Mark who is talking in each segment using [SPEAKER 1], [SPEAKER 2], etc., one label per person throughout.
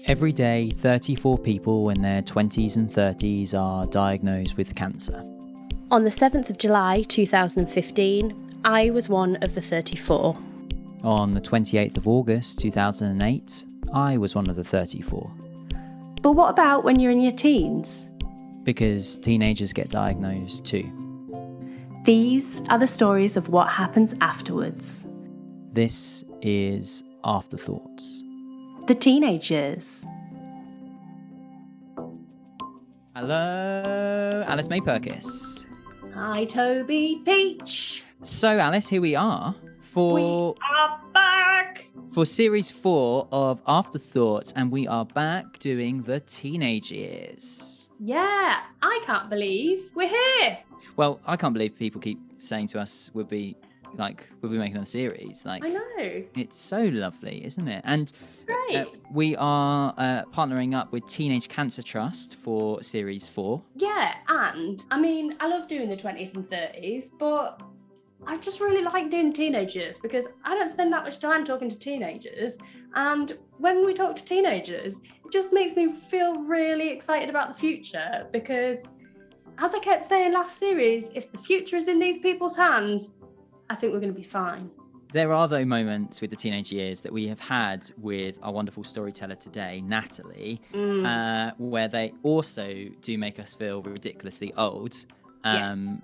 [SPEAKER 1] Every day, 34 people in their 20s and 30s are diagnosed with cancer.
[SPEAKER 2] On the 7th of July 2015, I was one of the 34.
[SPEAKER 1] On the 28th of August 2008, I was one of the 34.
[SPEAKER 2] But what about when you're in your teens?
[SPEAKER 1] Because teenagers get diagnosed too.
[SPEAKER 2] These are the stories of what happens afterwards.
[SPEAKER 1] This is AfterThoughts.
[SPEAKER 2] The teenagers.
[SPEAKER 1] Hello, Alice May Purkiss.
[SPEAKER 2] Hi, Toby Peach.
[SPEAKER 1] So, Alice, here we are
[SPEAKER 2] We are back.
[SPEAKER 1] for series 4 of AfterThoughts, and we are back doing the teenage years.
[SPEAKER 2] Yeah, I can't believe we're here.
[SPEAKER 1] Well, I can't believe people keep saying to us we'll be making a series. Like,
[SPEAKER 2] I know.
[SPEAKER 1] it's so lovely, isn't it? And
[SPEAKER 2] Great.
[SPEAKER 1] we are partnering up with Teenage Cancer Trust for series 4.
[SPEAKER 2] Yeah, and I mean, I love doing the 20s and 30s, but I just really like doing teenagers because I don't spend that much time talking to teenagers. And when we talk to teenagers, it just makes me feel really excited about the future because, as I kept saying last series, if the future is in these people's hands, I think we're going to be fine.
[SPEAKER 1] There are, though, moments with the teenage years that we have had with our wonderful storyteller today, Natalie, where they also do make us feel ridiculously old.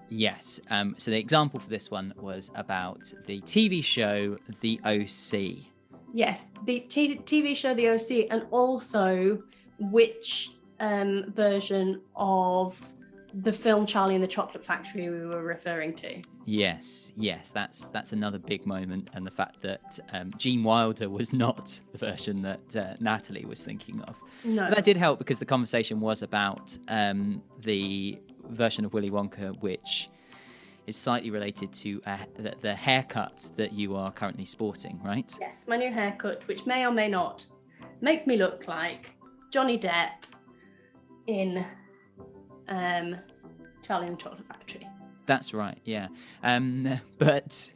[SPEAKER 1] Yes. So the example for this one was about the TV show The OC.
[SPEAKER 2] Yes, the TV show The OC, and also which version of the film Charlie and the Chocolate Factory we were referring to.
[SPEAKER 1] Yes, that's another big moment, and the fact that Gene Wilder was not the version that Natalie was thinking of.
[SPEAKER 2] No.
[SPEAKER 1] But that did help because the conversation was about the version of Willy Wonka, which is slightly related to the haircut that you are currently sporting, right?
[SPEAKER 2] Yes, my new haircut, which may or may not make me look like Johnny Depp in Charlie and the Chocolate Factory.
[SPEAKER 1] That's right, yeah. But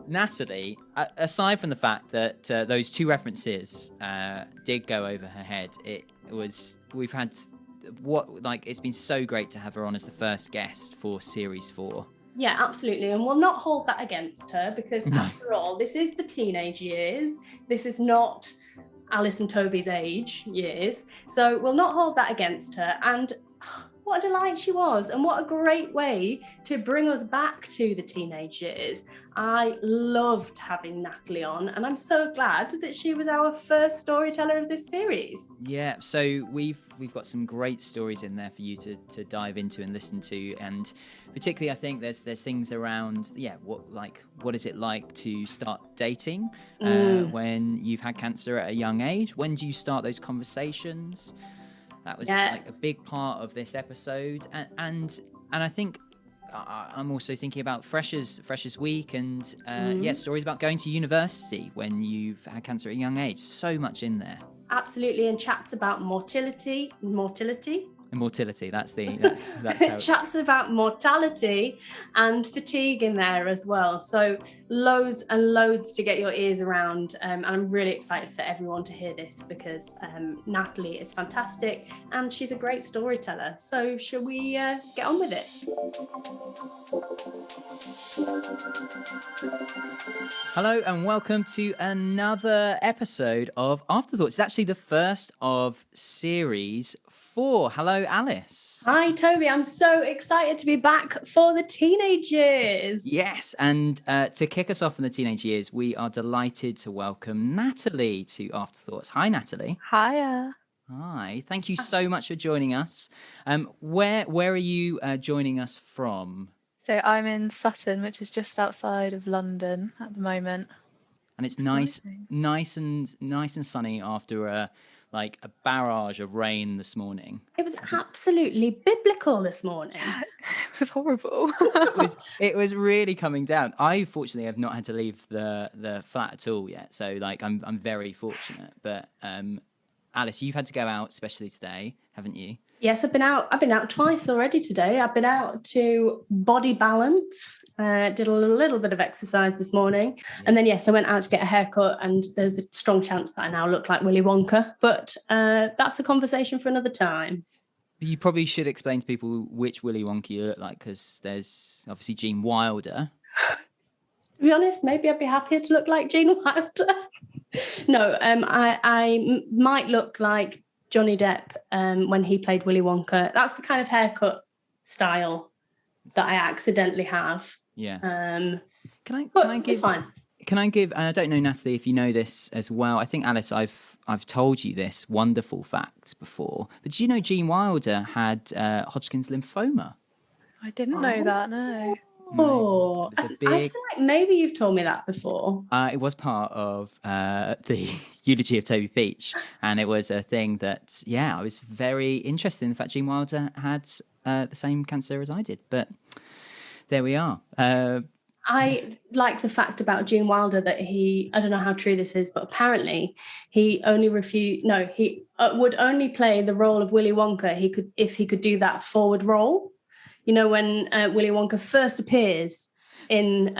[SPEAKER 1] Natalie, aside from the fact that those two references did go over her head, it's been so great to have her on as the first guest for series 4.
[SPEAKER 2] Yeah, absolutely. And we'll not hold that against her because
[SPEAKER 1] No.
[SPEAKER 2] after all, this is the teenage years. This is not Alice and Toby's age years. So we'll not hold that against her. And what a delight she was, and what a great way to bring us back to the teenage years. I loved having Natalie on, and I'm so glad that she was our first storyteller of this series.
[SPEAKER 1] Yeah, so we've got some great stories in there for you to dive into and listen to, and particularly I think there's things around what is it like to start dating when you've had cancer at a young age? When do you start those conversations? That was like a big part of this episode, and I think I'm also thinking about Freshers Week and stories about going to university when you've had cancer at a young age. So much in there.
[SPEAKER 2] Absolutely, and chats about mortality.
[SPEAKER 1] And mortality. That's how
[SPEAKER 2] Chats about mortality and fatigue in there as well. So loads and loads to get your ears around. And I'm really excited for everyone to hear this because Natalie is fantastic and she's a great storyteller. So shall we get on with it?
[SPEAKER 1] Hello and welcome to another episode of AfterThoughts. It's actually the first of series 4. Hello, Alice.
[SPEAKER 2] Hi, Toby. I'm so excited to be back for the teenage years.
[SPEAKER 1] Yes, and to kick us off in the teenage years, we are delighted to welcome Natalie to AfterThoughts. Hi, Natalie.
[SPEAKER 3] Hiya.
[SPEAKER 1] Hi. Thank you so much for joining us. Where are you joining us from?
[SPEAKER 3] So I'm in Sutton, which is just outside of London at the moment.
[SPEAKER 1] And it's nice and sunny after a barrage of rain this morning.
[SPEAKER 2] It was absolutely biblical this morning.
[SPEAKER 3] Yeah, it was horrible.
[SPEAKER 1] it was really coming down. I fortunately have not had to leave the flat at all yet, so I'm very fortunate. But Alice, you've had to go out, especially today, haven't you?
[SPEAKER 2] Yes, I've been out. I've been out twice already today. I've been out to body balance. Did a little bit of exercise this morning, and then yes, I went out to get a haircut. And there's a strong chance that I now look like Willy Wonka. But that's a conversation for another time.
[SPEAKER 1] You probably should explain to people which Willy Wonka you look like, because there's obviously Gene Wilder.
[SPEAKER 2] To be honest, maybe I'd be happier to look like Gene Wilder. No, I might look like Johnny Depp when he played Willy Wonka. That's the kind of haircut style that I accidentally have.
[SPEAKER 1] Yeah.
[SPEAKER 2] Can I give? It's fine.
[SPEAKER 1] Can I give? And I don't know, Natalie, if you know this as well. I think, Alice, I've told you this wonderful fact before. But did you know Gene Wilder had Hodgkin's lymphoma?
[SPEAKER 3] I didn't know that. No.
[SPEAKER 2] Oh, I feel like maybe you've told me that before.
[SPEAKER 1] It was part of the eulogy of Toby Peach, and it was a thing that, I was very interested in the fact Gene Wilder had the same cancer as I did. But there we are.
[SPEAKER 2] I like the fact about Gene Wilder that I don't know how true this is, but apparently he only he would only play the role of Willy Wonka if he could do that forward role. You know, when Willy Wonka first appears in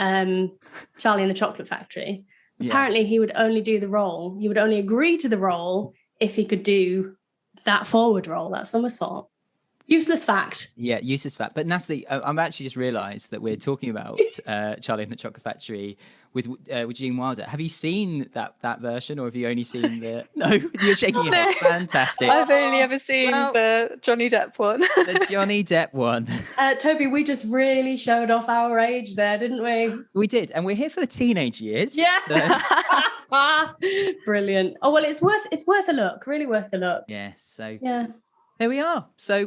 [SPEAKER 2] Charlie and the Chocolate Factory, apparently he would only do the role. He would only agree to the role if he could do that forward role, that somersault. Useless fact.
[SPEAKER 1] Yeah, useless fact. But Natalie, I've actually just realised that we're talking about Charlie and the Chocolate Factory with Gene Wilder. Have you seen that version, or have you only seen the? No, you're shaking your head. Fantastic.
[SPEAKER 3] I've only ever seen the Johnny Depp one.
[SPEAKER 1] The Johnny Depp one.
[SPEAKER 2] Toby, we just really showed off our age there, didn't we?
[SPEAKER 1] We did, and we're here for the teenage years.
[SPEAKER 2] Yeah. So. Brilliant. Oh well, it's worth a look. Really worth a look.
[SPEAKER 1] Yeah. So.
[SPEAKER 2] Yeah.
[SPEAKER 1] There we are. So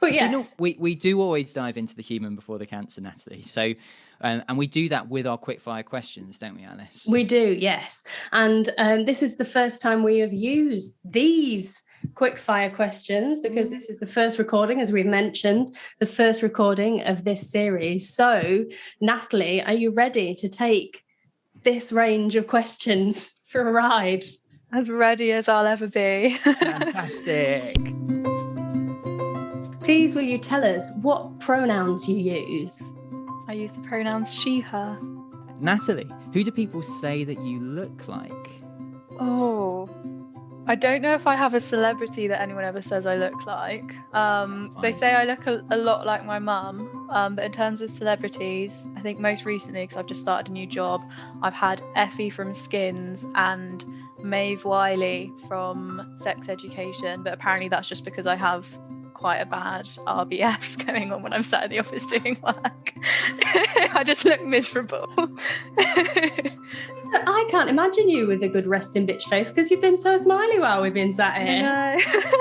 [SPEAKER 2] but yes,
[SPEAKER 1] we do always dive into the human before the cancer, Natalie. So, and we do that with our quickfire questions, don't we, Alice?
[SPEAKER 2] We do, yes. And this is the first time we have used these quickfire questions, because this is the first recording, as we've mentioned, the first recording of this series. So, Natalie, are you ready to take this range of questions for a ride?
[SPEAKER 3] As ready as I'll ever be.
[SPEAKER 1] Fantastic.
[SPEAKER 2] Please, will you tell us what pronouns you use?
[SPEAKER 3] I use the pronouns she, her.
[SPEAKER 1] Natalie, who do people say that you look like?
[SPEAKER 3] Oh, I don't know if I have a celebrity that anyone ever says I look like. They say I look a lot like my mum, but in terms of celebrities, I think most recently, because I've just started a new job, I've had Effie from Skins and Maeve Wiley from Sex Education, but apparently that's just because I have quite a bad RBF going on when I'm sat in the office doing work. I just look miserable.
[SPEAKER 2] I can't imagine you with a good resting bitch face, because you've been so smiley while we've been sat here.
[SPEAKER 3] No,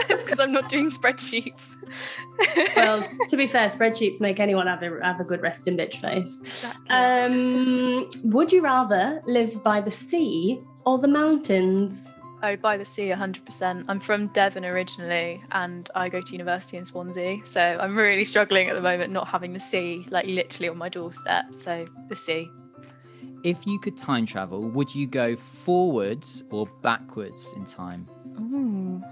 [SPEAKER 3] it's because I'm not doing spreadsheets.
[SPEAKER 2] Well, to be fair, spreadsheets make anyone have a good resting bitch face. Exactly. Would you rather live by the sea or the mountains?
[SPEAKER 3] Oh, by the sea, 100%. I'm from Devon originally, and I go to university in Swansea, so I'm really struggling at the moment not having the sea, like literally on my doorstep, so the sea.
[SPEAKER 1] If you could time travel, would you go forwards or backwards in time?
[SPEAKER 3] Ooh,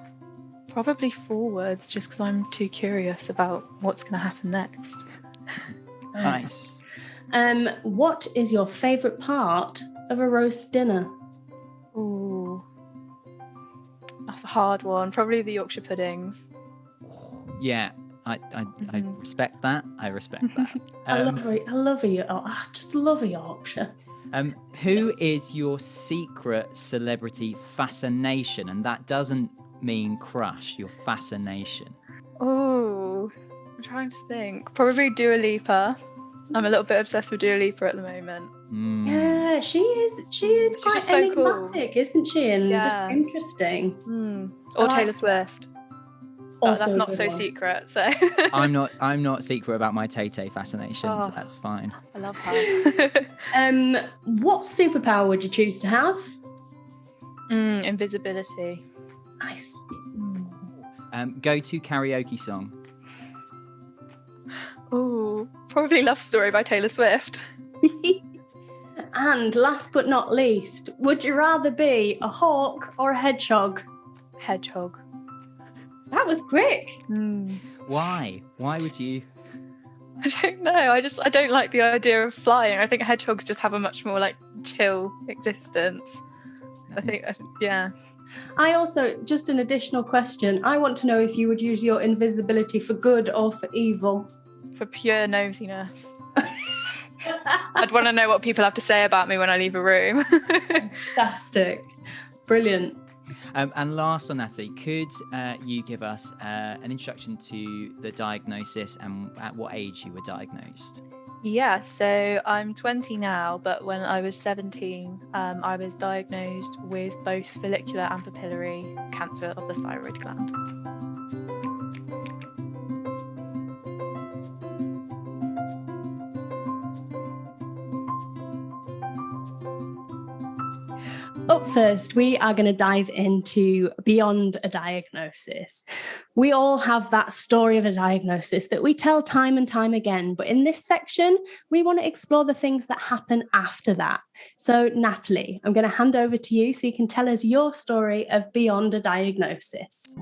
[SPEAKER 3] probably forwards, just because I'm too curious about what's going to happen next.
[SPEAKER 1] Nice.
[SPEAKER 2] What is your favourite part of a roast dinner?
[SPEAKER 3] Ooh, that's a hard one. Probably the Yorkshire puddings.
[SPEAKER 1] Yeah, I respect that. I respect that.
[SPEAKER 2] I just love a Yorkshire.
[SPEAKER 1] Who is your secret celebrity fascination? And that doesn't mean crush, your fascination.
[SPEAKER 3] Oh, I'm trying to think. Probably Dua Lipa. I'm a little bit obsessed with Dua Lipa at the moment.
[SPEAKER 2] Yeah, she is quite enigmatic, cool, isn't she? And just interesting.
[SPEAKER 3] Or Taylor Swift. But that's not so secret. So
[SPEAKER 1] I'm not secret about my Tay-Tay fascination, so that's fine.
[SPEAKER 3] I love her.
[SPEAKER 2] What superpower would you choose to have?
[SPEAKER 3] Invisibility.
[SPEAKER 2] Nice.
[SPEAKER 1] Go to karaoke song.
[SPEAKER 3] Oh, probably Love Story by Taylor Swift.
[SPEAKER 2] And last but not least, would you rather be a hawk or a hedgehog?
[SPEAKER 3] Hedgehog.
[SPEAKER 2] That was quick.
[SPEAKER 1] Why would you?
[SPEAKER 3] I don't know. I don't like the idea of flying. I think hedgehogs just have a much more like chill existence. Yeah.
[SPEAKER 2] I also, just an additional question, I want to know if you would use your invisibility for good or for evil.
[SPEAKER 3] For pure nosiness. I'd want to know what people have to say about me when I leave a room.
[SPEAKER 2] Fantastic. Brilliant.
[SPEAKER 1] And last on Natalie, could you give us an introduction to the diagnosis and at what age you were diagnosed?
[SPEAKER 3] Yeah, so I'm 20 now, but when I was 17, I was diagnosed with both follicular and papillary cancer of the thyroid gland.
[SPEAKER 2] Up first, we are going to dive into beyond a diagnosis. We all have that story of a diagnosis that we tell time and time again, but in this section, we want to explore the things that happen after that. So, Natalie, I'm going to hand over to you so you can tell us your story of beyond a diagnosis.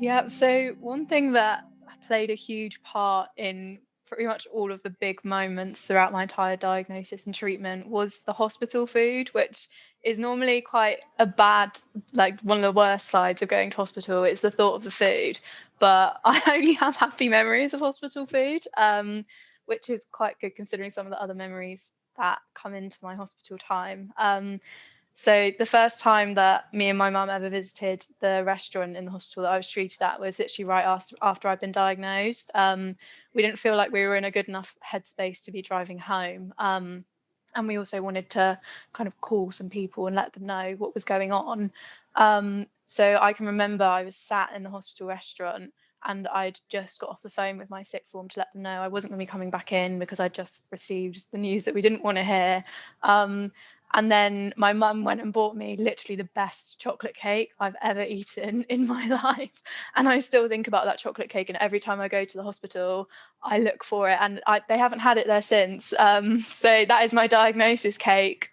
[SPEAKER 3] Yeah, so one thing that played a huge part in pretty much all of the big moments throughout my entire diagnosis and treatment was the hospital food, which is normally quite a bad, like one of the worst sides of going to hospital. It's the thought of the food, but I only have happy memories of hospital food, which is quite good considering some of the other memories that come into my hospital time. So the first time that me and my mum ever visited the restaurant in the hospital that I was treated at was literally right after I'd been diagnosed. We didn't feel like we were in a good enough headspace to be driving home. And we also wanted to kind of call some people and let them know what was going on. So I can remember I was sat in the hospital restaurant and I'd just got off the phone with my sixth form to let them know I wasn't going to be coming back in because I'd just received the news that we didn't want to hear. And then my mum went and bought me literally the best chocolate cake I've ever eaten in my life. And I still think about that chocolate cake. And every time I go to the hospital, I look for it. And they haven't had it there since. So that is my diagnosis cake.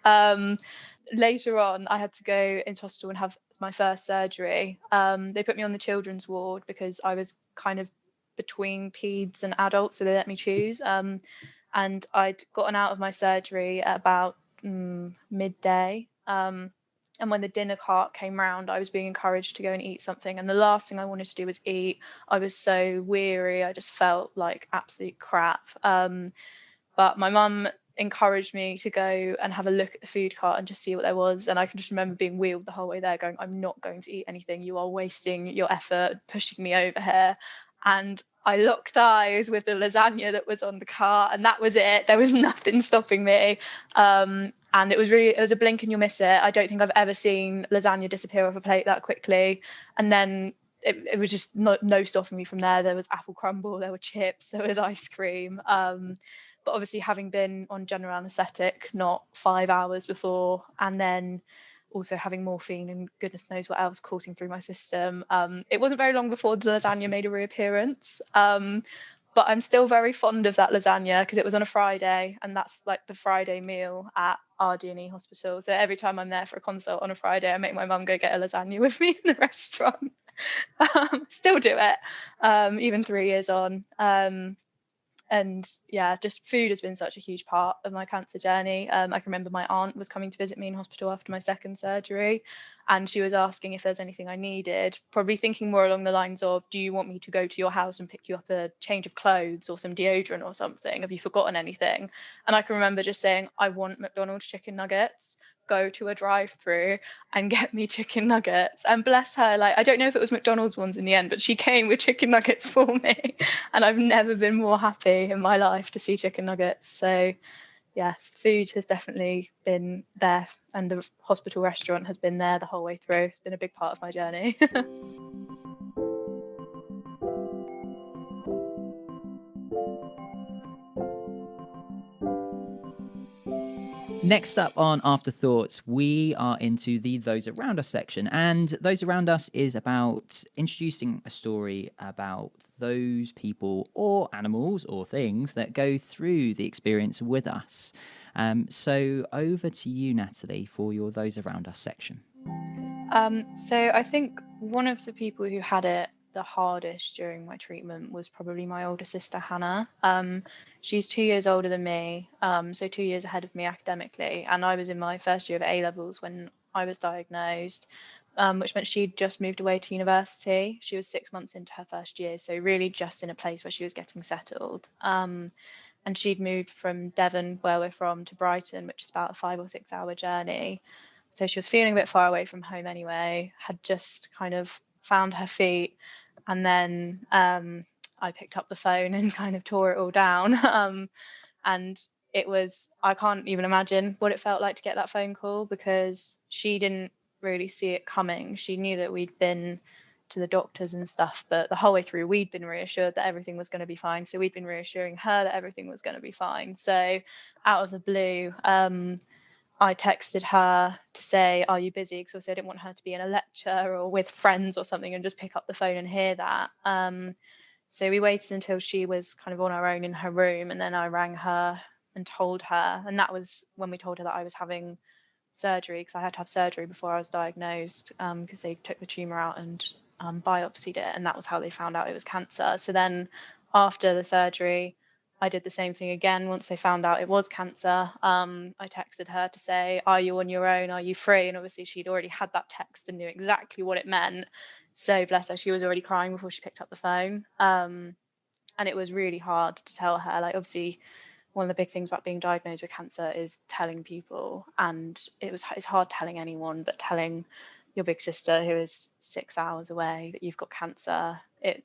[SPEAKER 3] Later on, I had to go into hospital and have my first surgery. They put me on the children's ward because I was kind of between peds and adults. So they let me choose. And I'd gotten out of my surgery at about midday, and when the dinner cart came round, I was being encouraged to go and eat something, and the last thing I wanted to do was eat. I was so weary, I just felt like absolute crap, but my mum encouraged me to go and have a look at the food cart and just see what there was. And I can just remember being wheeled the whole way there going, I'm not going to eat anything, you are wasting your effort pushing me over here. And I locked eyes with the lasagna that was on the cart, and that was it. There was nothing stopping me. And it was a blink and you'll miss it. I don't think I've ever seen lasagna disappear off a plate that quickly. And then it was just no stopping me from there. There was apple crumble, there were chips, there was ice cream. But obviously having been on general anaesthetic not 5 hours before, and then also having morphine and goodness knows what else coursing through my system, it wasn't very long before the lasagna made a reappearance. But I'm still very fond of that lasagna because it was on a Friday, and that's like the Friday meal at RD&E hospital. So every time I'm there for a consult on a Friday, I make my mum go get a lasagna with me in the restaurant. Still do it, even 3 years on. And yeah, just food has been such a huge part of my cancer journey. I can remember my aunt was coming to visit me in hospital after my second surgery, and she was asking if there's anything I needed, probably thinking more along the lines of, do you want me to go to your house and pick you up a change of clothes or some deodorant or something? Have you forgotten anything? And I can remember just saying, I want McDonald's chicken nuggets. Go to a drive-through and get me chicken nuggets. And bless her, like, I don't know if it was McDonald's ones in the end, but she came with chicken nuggets for me, and I've never been more happy in my life to see chicken nuggets. So yes, food has definitely been there, and the hospital restaurant has been there the whole way through. It's been a big part of my journey.
[SPEAKER 1] Next up on Afterthoughts, we are into the Those Around Us section. And Those Around Us is about introducing a story about those people or animals or things that go through the experience with us. So over to you, Natalie, for your Those Around Us section.
[SPEAKER 3] So I think one of the people who had it the hardest during my treatment was probably my older sister Hannah. She's 2 years older than me, so 2 years ahead of me academically, and I was in my first year of A levels when I was diagnosed, which meant she'd just moved away to university. She was 6 months into her first year, so really just in a place where she was getting settled. And she'd moved from Devon, where we're from, to Brighton, which is about a 5 or 6 hour journey. So she was feeling a bit far away from home anyway, had just kind of found her feet. And then I picked up the phone and kind of tore it all down. And it was, I can't even imagine what it felt like to get that phone call, because she didn't really see it coming. She knew that we'd been to the doctors and stuff, but the whole way through we'd been reassured that everything was going to be fine, so we'd been reassuring her that everything was going to be fine. So out of the blue, I texted her to say, are you busy? Because obviously I didn't want her to be in a lecture or with friends or something and just pick up the phone and hear that. So we waited until she was kind of on her own in her room, and then I rang her and told her, and that was when we told her that I was having surgery, because I had to have surgery before I was diagnosed, because they took the tumour out and biopsied it, and that was how they found out it was cancer. So then after the surgery, I did the same thing again. Once they found out it was cancer, I texted her to say, are you on your own? Are you free? And obviously she'd already had that text and knew exactly what it meant. So bless her, she was already crying before she picked up the phone. And it was really hard to tell her, like, obviously one of the big things about being diagnosed with cancer is telling people, and it's hard telling anyone, but telling your big sister, who is 6 hours away, that you've got cancer, it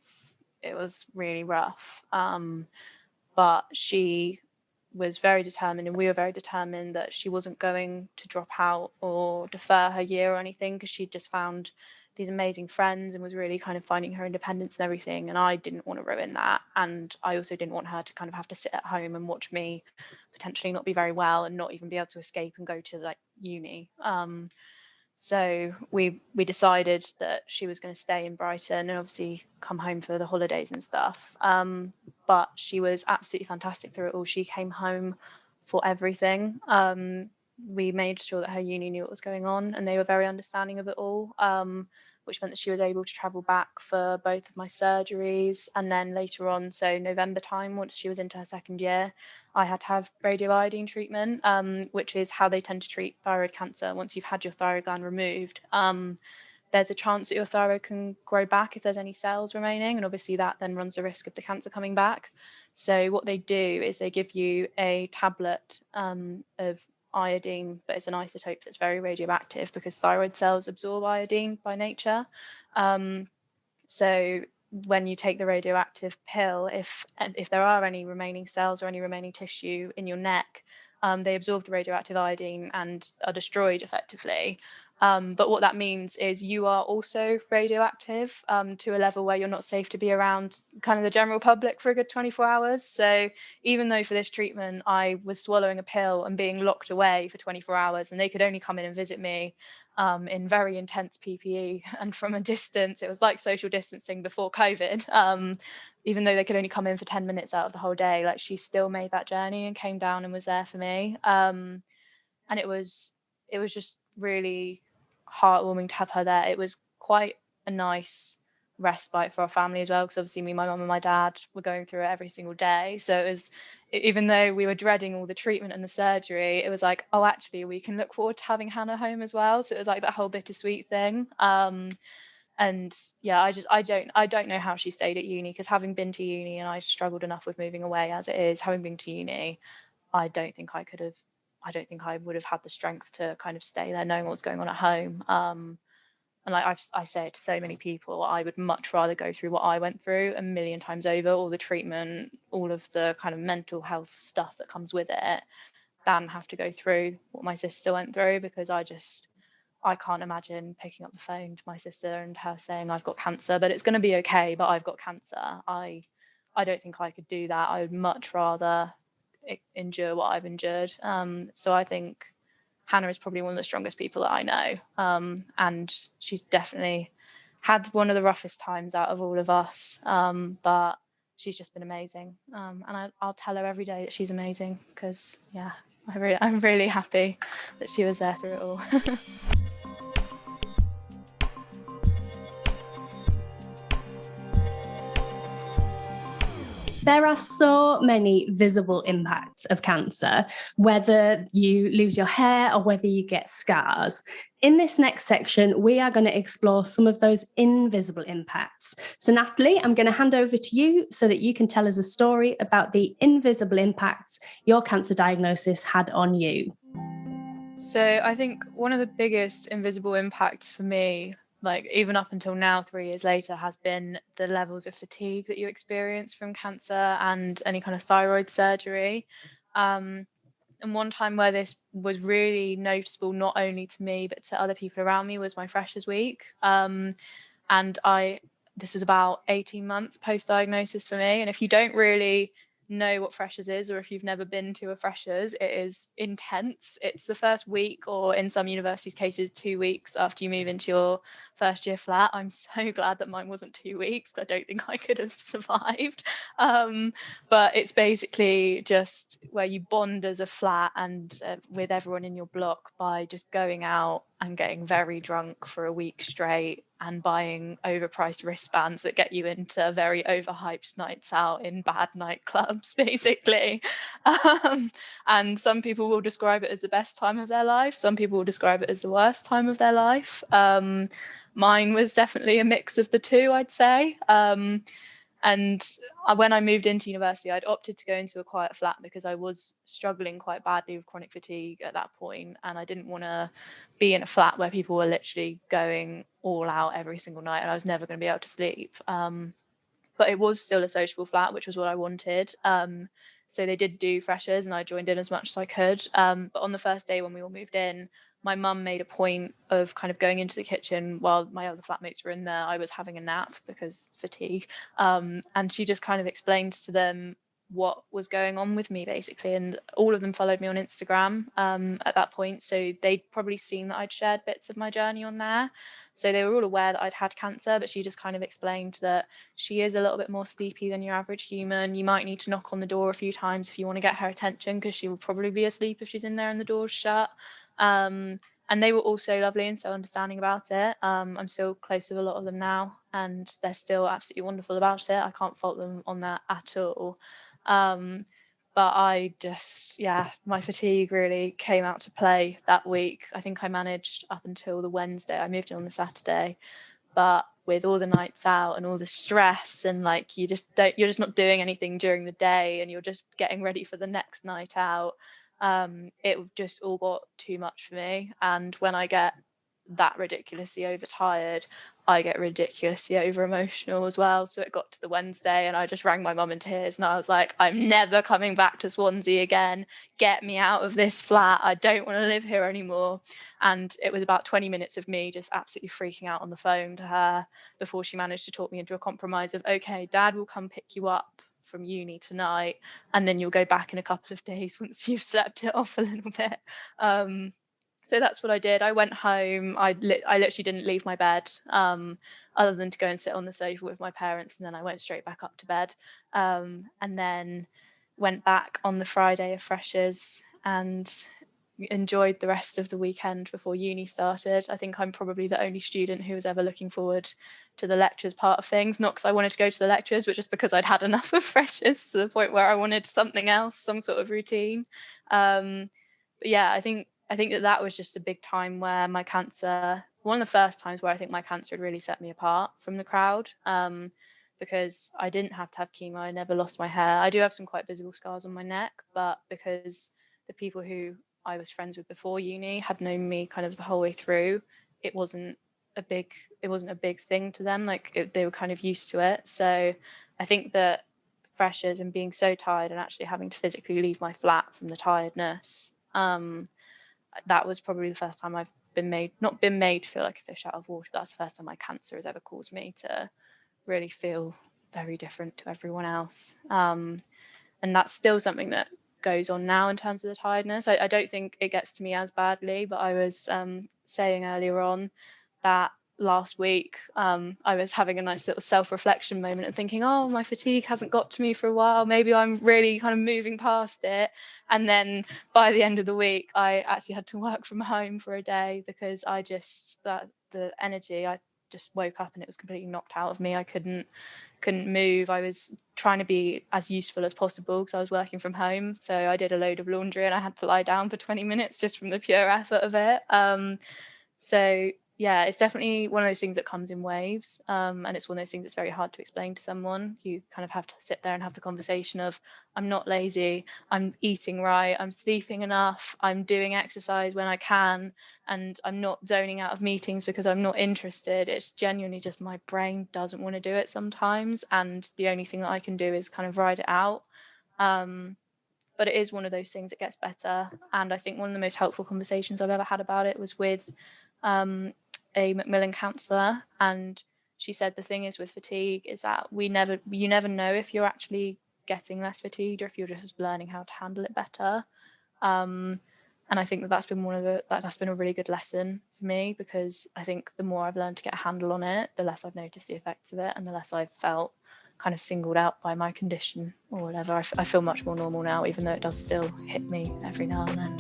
[SPEAKER 3] was really rough. But she was very determined, and we were very determined that she wasn't going to drop out or defer her year or anything, because she'd just found these amazing friends and was really kind of finding her independence and everything, and I didn't want to ruin that. And I also didn't want her to kind of have to sit at home and watch me potentially not be very well and not even be able to escape and go to like uni. So we decided that she was going to stay in Brighton and obviously come home for the holidays and stuff. But she was absolutely fantastic through it all. She came home for everything. We made sure that her uni knew what was going on, and they were very understanding of it all, which meant that she was able to travel back for both of my surgeries. And then later on, so November time, once she was into her second year, I had to have radioiodine treatment, which is how they tend to treat thyroid cancer. Once you've had your thyroid gland removed, there's a chance that your thyroid can grow back if there's any cells remaining, and obviously that then runs the risk of the cancer coming back. So what they do is they give you a tablet of iodine, but it's an isotope that's very radioactive, because thyroid cells absorb iodine by nature. So when you take the radioactive pill, if there are any remaining cells or any remaining tissue in your neck, they absorb the radioactive iodine and are destroyed effectively. But what that means is you are also radioactive to a level where you're not safe to be around kind of the general public for a good 24 hours. So even though for this treatment I was swallowing a pill and being locked away for 24 hours, and they could only come in and visit me in very intense PPE and from a distance, it was like social distancing before COVID. Even though they could only come in for 10 minutes out of the whole day, like, she still made that journey and came down and was there for me. And it was just really heartwarming to have her there. It was quite a nice respite for our family as well, because obviously me, my mum and my dad were going through it every single day. So it was, even though we were dreading all the treatment and the surgery, it was like, oh, actually we can look forward to having Hannah home as well. So it was like that whole bittersweet thing. And yeah, I don't know how she stayed at uni, because having been to uni, and I struggled enough with moving away as it is, having been to uni, I don't think I would have had the strength to kind of stay there knowing what was going on at home. And like I say it to so many people, I would much rather go through what I went through a million times over, all the treatment, all of the kind of mental health stuff that comes with it, than have to go through what my sister went through, because I can't imagine picking up the phone to my sister and her saying, I've got cancer, but it's going to be okay, but I've got cancer. I don't think I could do that. I would much rather endure what I've endured. So I think Hannah is probably one of the strongest people that I know. And she's definitely had one of the roughest times out of all of us. But she's just been amazing. And I'll tell her every day that she's amazing, because yeah, I'm really happy that she was there through it all.
[SPEAKER 2] There are so many visible impacts of cancer, whether you lose your hair or whether you get scars. In this next section, we are going to explore some of those invisible impacts. So, Natalie, I'm going to hand over to you so that you can tell us a story about the invisible impacts your cancer diagnosis had on you.
[SPEAKER 3] So I think one of the biggest invisible impacts for me, like even up until now, 3 years later, has been the levels of fatigue that you experience from cancer and any kind of thyroid surgery. And one time where this was really noticeable, not only to me, but to other people around me, was my Freshers Week. And this was about 18 months post-diagnosis for me. And if you don't really know what Freshers is, or if you've never been to a Freshers, it is intense. It's the first week, or in some universities' cases, 2 weeks after you move into your first year flat. I'm so glad that mine wasn't 2 weeks. I don't think I could have survived. But it's basically just where you bond as a flat and with everyone in your block by just going out and getting very drunk for a week straight and buying overpriced wristbands that get you into very overhyped nights out in bad nightclubs, basically. And some people will describe it as the best time of their life. Some people will describe it as the worst time of their life. Mine was definitely a mix of the two, I'd say. And when I moved into university, I'd opted to go into a quiet flat because I was struggling quite badly with chronic fatigue at that point, and I didn't want to be in a flat where people were literally going all out every single night and I was never going to be able to sleep. But it was still a sociable flat, which was what I wanted. So they did do Freshers and I joined in as much as I could. But on the first day when we all moved in, my mum made a point of kind of going into the kitchen while my other flatmates were in there. I was having a nap because fatigue. And she just kind of explained to them what was going on with me, basically. And all of them followed me on Instagram at that point. So they'd probably seen that I'd shared bits of my journey on there. So they were all aware that I'd had cancer, but she just kind of explained that she is a little bit more sleepy than your average human. You might need to knock on the door a few times if you want to get her attention, because she will probably be asleep if she's in there and the door's shut. And they were also lovely and so understanding about it. I'm still close with a lot of them now, and they're still absolutely wonderful about it. I can't fault them on that at all. But I just, my fatigue really came out to play that week. I think I managed up until the Wednesday. I moved in on the Saturday, but with all the nights out and all the stress and like you're just not doing anything during the day and you're just getting ready for the next night out. It just all got too much for me. And when I get that ridiculously overtired, I get ridiculously over emotional as well. So it got to the Wednesday and I just rang my mum in tears and I was like, I'm never coming back to Swansea again. Get me out of this flat. I don't want to live here anymore. And it was about 20 minutes of me just absolutely freaking out on the phone to her before she managed to talk me into a compromise of, okay, Dad will come pick you up from uni tonight and then you'll go back in a couple of days once you've slept it off a little bit. So that's what I did. I went home. I literally didn't leave my bed other than to go and sit on the sofa with my parents, and then I went straight back up to bed, and then went back on the Friday of Freshers and enjoyed the rest of the weekend before uni started. I think I'm probably the only student who was ever looking forward to the lectures part of things, not because I wanted to go to the lectures, but just because I'd had enough of Freshers to the point where I wanted something else, some sort of routine. But yeah, I think that was just a big time where my cancer, one of the first times where I think my cancer had really set me apart from the crowd, because I didn't have to have chemo. I never lost my hair. I do have some quite visible scars on my neck, but because the people who I was friends with before uni had known me kind of the whole way through, it wasn't a big thing to them. Like they were kind of used to it. So I think that Freshers and being so tired and actually having to physically leave my flat from the tiredness, that was probably the first time I've not been made to feel like a fish out of water. That's the first time my cancer has ever caused me to really feel very different to everyone else. And that's still something that goes on now in terms of the tiredness. I don't think it gets to me as badly, but I was saying earlier on that last week I was having a nice little self-reflection moment and thinking, oh, my fatigue hasn't got to me for a while, maybe I'm really kind of moving past it. And then by the end of the week I actually had to work from home for a day because the energy, just woke up and it was completely knocked out of me. I couldn't move. I was trying to be as useful as possible because I was working from home, so I did a load of laundry and I had to lie down for 20 minutes just from the pure effort of it. So yeah, it's definitely one of those things that comes in waves, and it's one of those things that's very hard to explain to someone. You kind of have to sit there and have the conversation of, I'm not lazy, I'm eating right, I'm sleeping enough, I'm doing exercise when I can, and I'm not zoning out of meetings because I'm not interested. It's genuinely just my brain doesn't want to do it sometimes, and the only thing that I can do is kind of ride it out. But it is one of those things that gets better. And I think one of the most helpful conversations I've ever had about it was with a Macmillan counsellor, and she said the thing is with fatigue is that you never know if you're actually getting less fatigued or if you're just learning how to handle it better. And I think that's been that's been a really good lesson for me, because I think the more I've learned to get a handle on it, the less I've noticed the effects of it, and the less I've felt kind of singled out by my condition or whatever. I feel much more normal now, even though it does still hit me every now and then.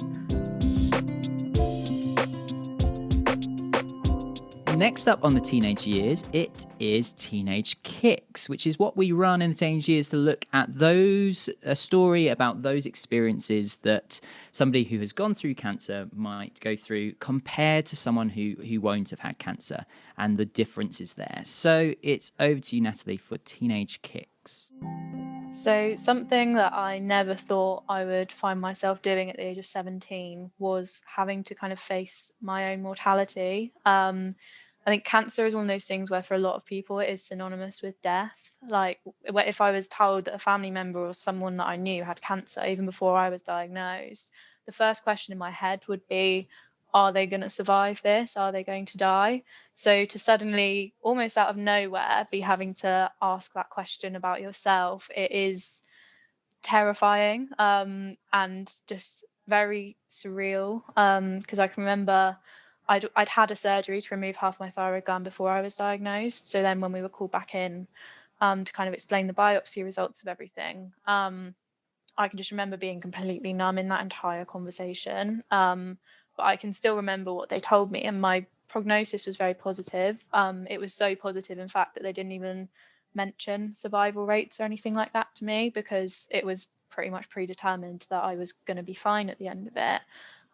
[SPEAKER 1] Next up on the teenage years, it is Teenage Kicks, which is what we run in the teenage years to look at a story about those experiences that somebody who has gone through cancer might go through compared to someone who won't have had cancer, and the differences there. So it's over to you, Natalie, for Teenage Kicks.
[SPEAKER 3] So something that I never thought I would find myself doing at the age of 17 was having to kind of face my own mortality. I think cancer is one of those things where for a lot of people it is synonymous with death. Like if I was told that a family member or someone that I knew had cancer even before I was diagnosed, the first question in my head would be, are they going to survive this? Are they going to die? So to suddenly, almost out of nowhere, be having to ask that question about yourself, it is terrifying, and just very surreal, because I can remember I'd had a surgery to remove half my thyroid gland before I was diagnosed. So then when we were called back in to kind of explain the biopsy results of everything, I can just remember being completely numb in that entire conversation. But I can still remember what they told me, and my prognosis was very positive. It was so positive, in fact, that they didn't even mention survival rates or anything like that to me, because it was pretty much predetermined that I was going to be fine at the end of it.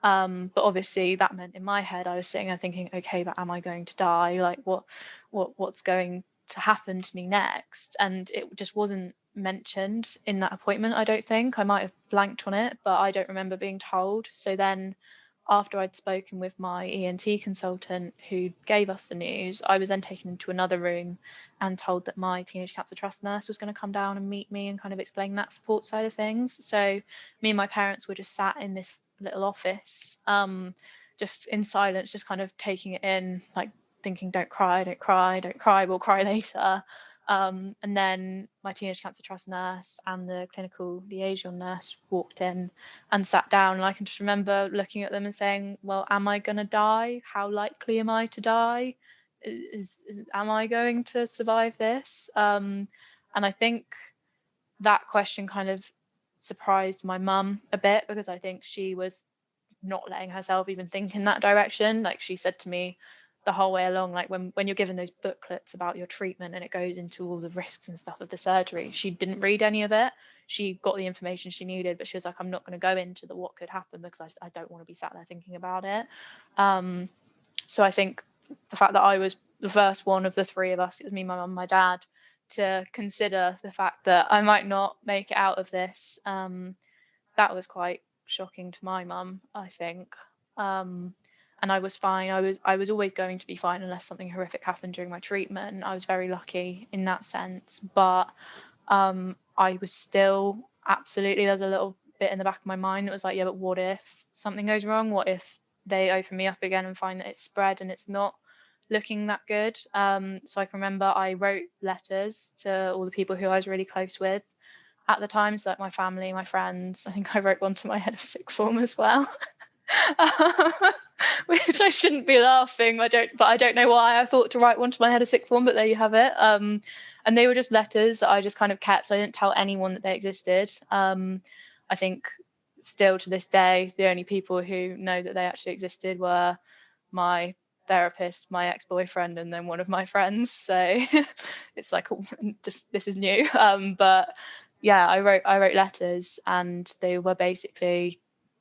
[SPEAKER 3] But obviously that meant in my head I was sitting there thinking, okay, but am I going to die? Like what's going to happen to me next? And it just wasn't mentioned in that appointment. I don't think. I might have blanked on it, but I don't remember being told. So then after I'd spoken with my ENT consultant who gave us the news, I was then taken into another room and told that my Teenage Cancer Trust nurse was going to come down and meet me and kind of explain that support side of things. So me and my parents were just sat in this little office, just in silence, just kind of taking it in, like thinking, don't cry, we'll cry later. And then my Teenage Cancer Trust nurse and the clinical liaison nurse walked in and sat down, and I can just remember looking at them and saying, well, am I going to die? How likely am I to die? Am I going to survive this? And I think that question kind of surprised my mum a bit, because I think she was not letting herself even think in that direction. Like she said to me the whole way along, like when you're given those booklets about your treatment and it goes into all the risks and stuff of the surgery, she didn't read any of it. She got the information she needed, but she was like, I'm not going to go into the what could happen, because I don't want to be sat there thinking about it. So I think the fact that I was the first one of the three of us, it was me, my mum, my dad, to consider the fact that I might not make it out of this, that was quite shocking to my mum, I think. And I was fine. I was always going to be fine unless something horrific happened during my treatment. I was very lucky in that sense, but I was still absolutely, there's a little bit in the back of my mind that was like, yeah, but what if something goes wrong? What if they open me up again and find that it's spread and it's not looking that good? So I can remember I wrote letters to all the people who I was really close with at the time, so like my family, my friends. I think I wrote one to my head of sixth form as well. Which I shouldn't be laughing. I don't know why I thought to write one to my head of sixth form, but there you have it. And they were just letters that I just kind of kept. I didn't tell anyone that they existed. I think still to this day, the only people who know that they actually existed were my therapist, my ex-boyfriend, and then one of my friends. So it's like, just, this is new. But yeah, I wrote letters, and they were basically,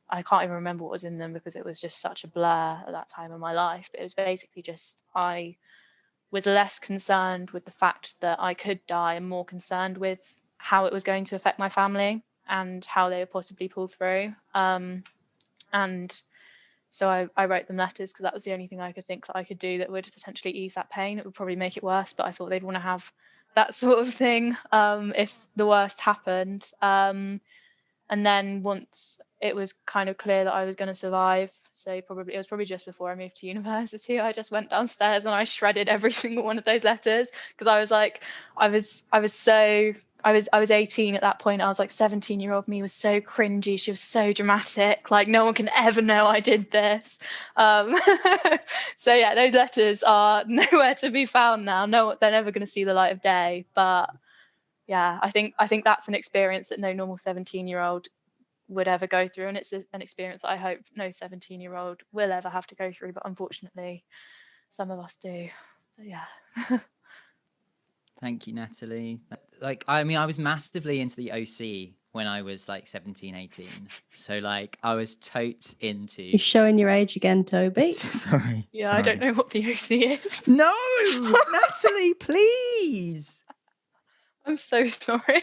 [SPEAKER 3] I can't even remember what was in them because it was just such a blur at that time in my life. But it was basically just, I was less concerned with the fact that I could die and more concerned with how it was going to affect my family and how they would possibly pull through. And so I wrote them letters because that was the only thing I could think that I could do that would potentially ease that pain. It would probably make it worse, but I thought they'd want to have that sort of thing if the worst happened. And then once it was kind of clear that I was going to survive, so it was probably just before I moved to university, I just went downstairs and I shredded every single one of those letters because I was like, I was 18 at that point. I was like, 17-year-old me was so cringy. She was so dramatic. Like, no one can ever know I did this. So yeah, those letters are nowhere to be found now. No, they're never going to see the light of day. But yeah, I think that's an experience that no normal 17-year-old would ever go through, and it's an experience that I hope no 17-year-old will ever have to go through, but unfortunately some of us do. So yeah.
[SPEAKER 1] Thank you, Natalie. Like, I mean, I was massively into the OC when I was like 17, 18. So like I was totes into...
[SPEAKER 2] You're showing your age again, Toby.
[SPEAKER 1] Sorry.
[SPEAKER 3] Yeah,
[SPEAKER 1] sorry.
[SPEAKER 3] I don't know what the OC is.
[SPEAKER 1] No, Natalie, please.
[SPEAKER 3] I'm so sorry.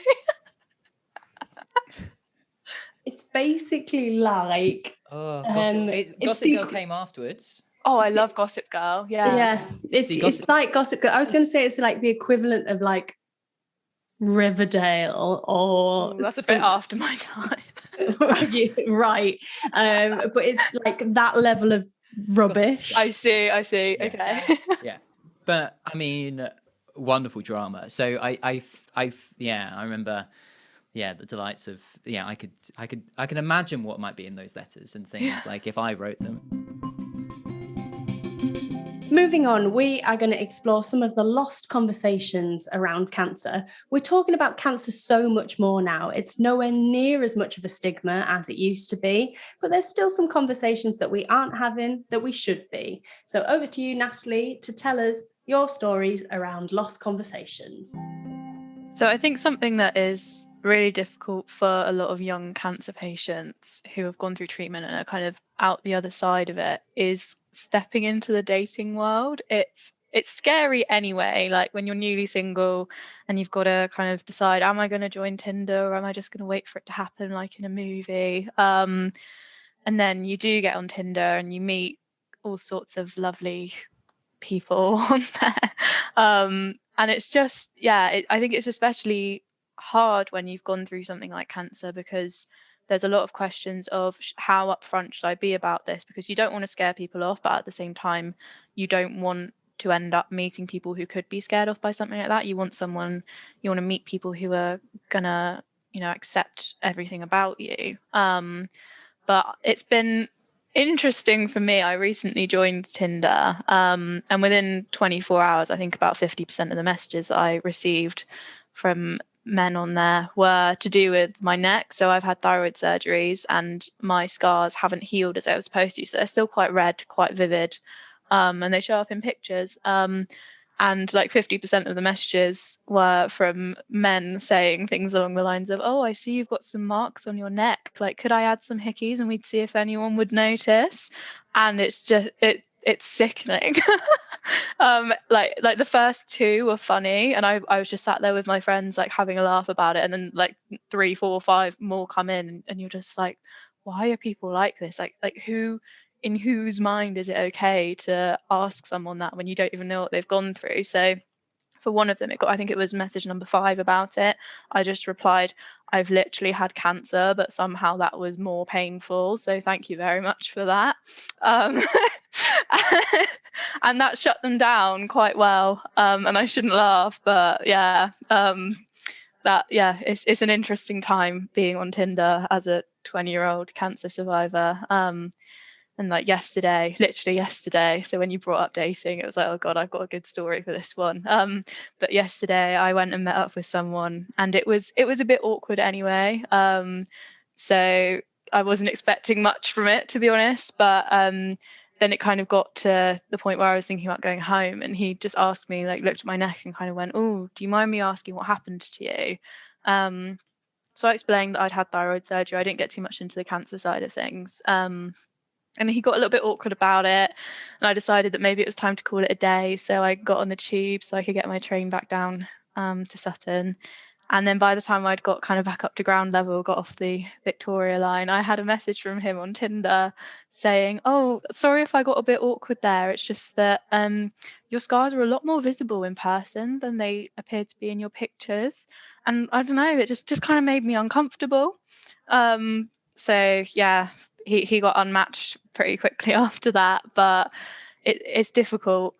[SPEAKER 2] It's basically like...
[SPEAKER 1] Gossip Girl came afterwards.
[SPEAKER 3] Oh, I love Gossip Girl.
[SPEAKER 2] Yeah. It's like Gossip Girl. I was going to say it's like the equivalent of like Riverdale or...
[SPEAKER 3] Ooh, that's a bit after my time.
[SPEAKER 2] Right. But it's like that level of rubbish.
[SPEAKER 3] I see.
[SPEAKER 1] Yeah.
[SPEAKER 3] Okay.
[SPEAKER 1] Yeah. But I mean, wonderful drama. So I remember, the delights of, I can imagine what might be in those letters and things like if I wrote them.
[SPEAKER 2] Moving on, we are going to explore some of the lost conversations around cancer. We're talking about cancer so much more now. It's nowhere near as much of a stigma as it used to be, but there's still some conversations that we aren't having that we should be. So over to you, Natalie, to tell us your stories around lost conversations.
[SPEAKER 3] So I think something that is really difficult for a lot of young cancer patients who have gone through treatment and are kind of out the other side of it is stepping into the dating world. It's scary anyway, like when you're newly single and you've got to kind of decide, am I going to join Tinder or am I just going to wait for it to happen like in a movie? And then you do get on Tinder and you meet all sorts of lovely people on there. And it's just, I think it's especially hard when you've gone through something like cancer because there's a lot of questions of how upfront should I be about this, because you don't want to scare people off, but at the same time, you don't want to end up meeting people who could be scared off by something like that. You want to meet people who are gonna, accept everything about you. But it's been interesting for me. I recently joined Tinder, and within 24 hours, I think about 50% of the messages that I received from men on there were to do with my neck. So I've had thyroid surgeries and my scars haven't healed as they were supposed to. So they're still quite red, quite vivid, and they show up in pictures. And like 50% of the messages were from men saying things along the lines of, oh, I see you've got some marks on your neck. Like, could I add some hickeys and we'd see if anyone would notice? And it's just, it's sickening. Like the first two were funny. And I was just sat there with my friends, like having a laugh about it. And then like 3, 4, 5 more come in and you're just like, why are people like this? Like in whose mind is it okay to ask someone that when you don't even know what they've gone through? So for one of them, I think it was message number 5 about it. I just replied, I've literally had cancer, but somehow that was more painful. So thank you very much for that. And that shut them down quite well. And I shouldn't laugh, but it's an interesting time being on Tinder as a 20-year-old cancer survivor. And like literally yesterday, so when you brought up dating, it was like, oh God, I've got a good story for this one. But yesterday I went and met up with someone and it was a bit awkward anyway. So I wasn't expecting much from it, to be honest, but then it kind of got to the point where I was thinking about going home, and he just asked me, like looked at my neck and kind of went, "Oh, do you mind me asking what happened to you?" So I explained that I'd had thyroid surgery. I didn't get too much into the cancer side of things. And he got a little bit awkward about it, and I decided that maybe it was time to call it a day. So I got on the tube so I could get my train back down to Sutton. And then by the time I'd got kind of back up to ground level, got off the Victoria line, I had a message from him on Tinder saying, "Oh, sorry if I got a bit awkward there. It's just that your scars are a lot more visible in person than they appear to be in your pictures." And I don't know, it just kind of made me uncomfortable. So yeah, he got unmatched pretty quickly after that. But it's difficult.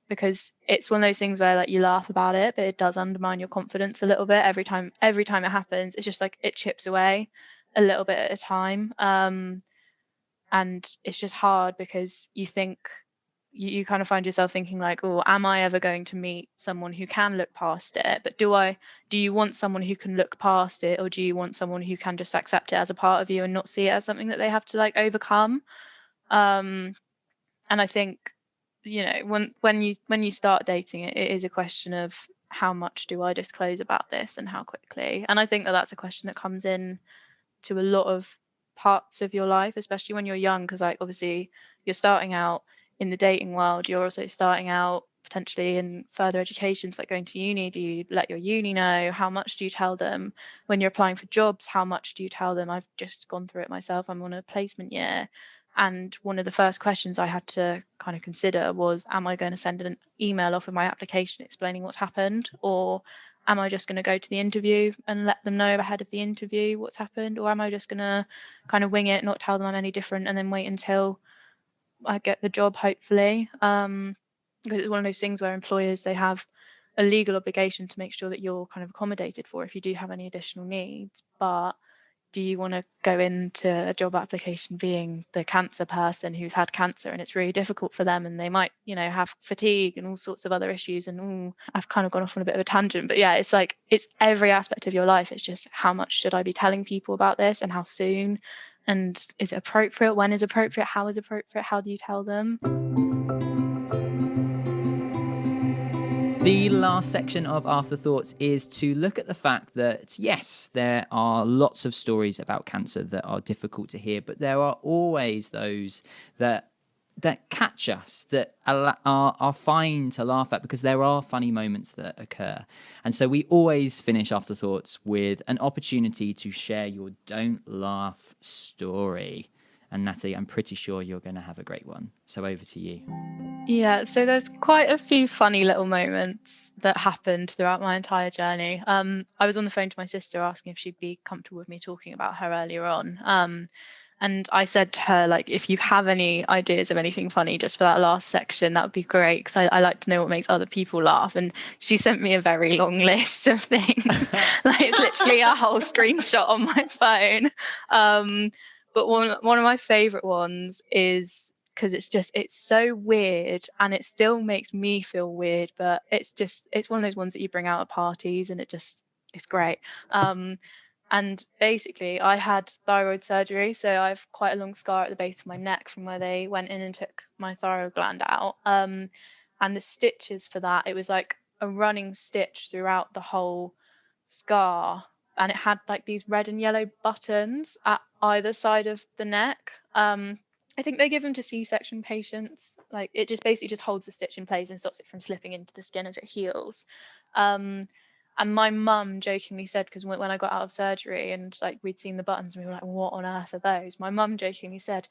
[SPEAKER 3] Because it's one of those things where like you laugh about it, but it does undermine your confidence a little bit every time it happens. It's just like it chips away a little bit at a time. And it's just hard because you think you kind of find yourself thinking like, oh, am I ever going to meet someone who can look past it? But do you want someone who can look past it, or do you want someone who can just accept it as a part of you and not see it as something that they have to like overcome? And I think, you know, when you start dating, it is a question of how much do I disclose about this and how quickly. And I think that that's a question that comes in to a lot of parts of your life, especially when you're young, because like obviously you're starting out in the dating world, you're also starting out potentially in further educations like going to uni. Do you let your uni know? How much do you tell them? When you're applying for jobs, how much do you tell them? I've just gone through it myself. I'm on a placement year. And one of the first questions I had to kind of consider was, am I going to send an email off with my application explaining what's happened? Or am I just going to go to the interview and let them know ahead of the interview what's happened? Or am I just going to kind of wing it, not tell them I'm any different, and then wait until I get the job, hopefully? Because it's one of those things where employers, they have a legal obligation to make sure that you're kind of accommodated for if you do have any additional needs. But do you want to go into a job application being the cancer person who's had cancer and it's really difficult for them, and they might, you know, have fatigue and all sorts of other issues? And I've kind of gone off on a bit of a tangent, but yeah, it's like it's every aspect of your life. It's just how much should I be telling people about this, and how soon, and is it appropriate, when is appropriate, how is appropriate, how do you tell them?
[SPEAKER 1] The last section of Afterthoughts is to look at the fact that, yes, there are lots of stories about cancer that are difficult to hear, but there are always those that catch us, that are fine to laugh at, because there are funny moments that occur. And so we always finish Afterthoughts with an opportunity to share your don't laugh story. And Natalie, I'm pretty sure you're going to have a great one. So over to you.
[SPEAKER 3] Yeah, so there's quite a few funny little moments that happened throughout my entire journey. I was on the phone to my sister asking if she'd be comfortable with me talking about her earlier on. And I said to her, like, if you have any ideas of anything funny just for that last section, that would be great, because I like to know what makes other people laugh. And she sent me a very long list of things. Like, it's literally a whole screenshot on my phone. But one of my favorite ones is, because it's so weird and it still makes me feel weird, but it's one of those ones that you bring out at parties, and it's great. And basically I had thyroid surgery, so I have quite a long scar at the base of my neck from where they went in and took my thyroid gland out. And the stitches for that, it was like a running stitch throughout the whole scar, and it had like these red and yellow buttons at either side of the neck. I think they give them to C-section patients. Like, it just basically just holds the stitch in place and stops it from slipping into the skin as it heals. And my mum jokingly said, because when I got out of surgery and like we'd seen the buttons and we were like, what on earth are those? My mum jokingly said,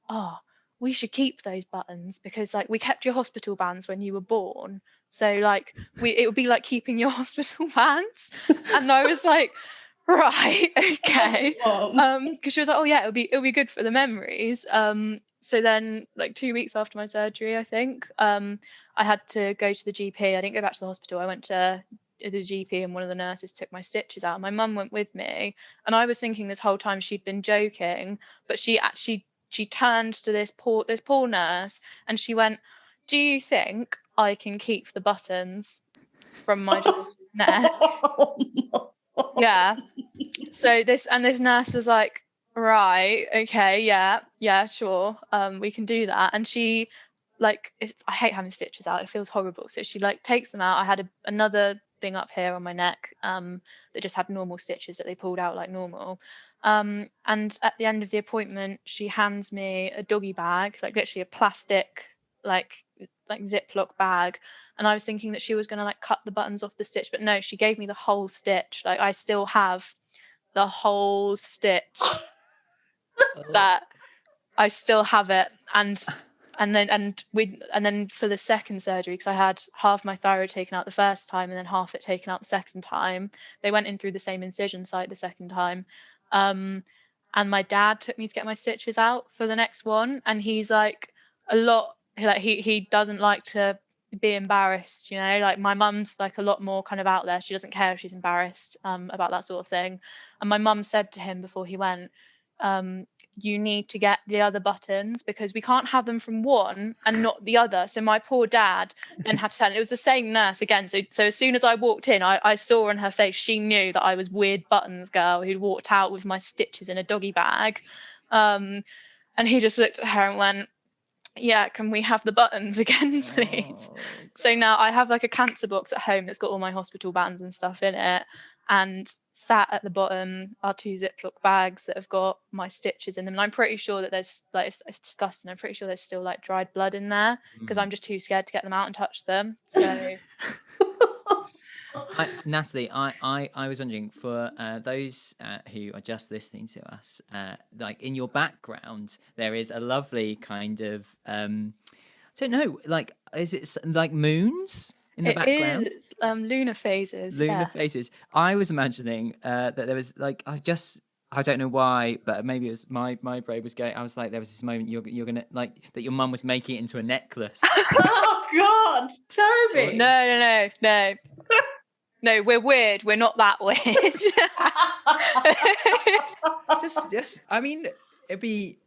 [SPEAKER 3] oh, we should keep those buttons, because like we kept your hospital bands when you were born. So like it would be like keeping your hospital bands. And I was like, right, okay. Because she was like, oh yeah, it'll be good for the memories. So then, like 2 weeks after my surgery, I think, I had to go to the GP. I didn't go back to the hospital. I went to the GP, and one of the nurses took my stitches out. My mum went with me, and I was thinking this whole time she'd been joking, but she turned to this poor nurse, and she went, "Do you think I can keep the buttons from my neck?" Yeah. So this nurse was like, right, okay, yeah, sure, we can do that. And she, like, I hate having stitches out, it feels horrible, so she like takes them out. I had another thing up here on my neck that just had normal stitches that they pulled out like normal. And at the end of the appointment, she hands me a doggy bag, like literally a plastic like Ziploc bag, and I was thinking that she was going to like cut the buttons off the stitch, but no, she gave me the whole stitch. Like I still have the whole stitch. That I still have it. And then for the second surgery, because I had half my thyroid taken out the first time and then half it taken out the second time, they went in through the same incision site the second time. And my dad took me to get my stitches out for the next one, and he's like he doesn't like to be embarrassed, like my mum's like a lot more kind of out there. She doesn't care if she's embarrassed about that sort of thing. And my mum said to him before he went, you need to get the other buttons because we can't have them from one and not the other. So my poor dad then had to tell, and it was the same nurse again. So as soon as I walked in, I saw on her face, she knew that I was weird buttons girl who'd walked out with my stitches in a doggy bag. And he just looked at her and went, yeah, can we have the buttons again, please? So now I have like a cancer box at home that's got all my hospital bands and stuff in it. And sat at the bottom are 2 Ziploc bags that have got my stitches in them. And I'm pretty sure that there's like, it's disgusting. I'm pretty sure there's still like dried blood in there because I'm just too scared to get them out and touch them. So
[SPEAKER 1] Natalie, I was wondering for those who are just listening to us, like in your background, there is a lovely kind of, I don't know, like, is it like moons? In the background?
[SPEAKER 3] Is lunar phases.
[SPEAKER 1] Phases. I was imagining that there was like I don't know why, but maybe it was my brain was going. I was like, there was this moment you're gonna like that your mum was making it into a necklace.
[SPEAKER 2] Oh God, Toby!
[SPEAKER 3] No. No, we're weird. We're not that weird.
[SPEAKER 1] just I mean, it'd be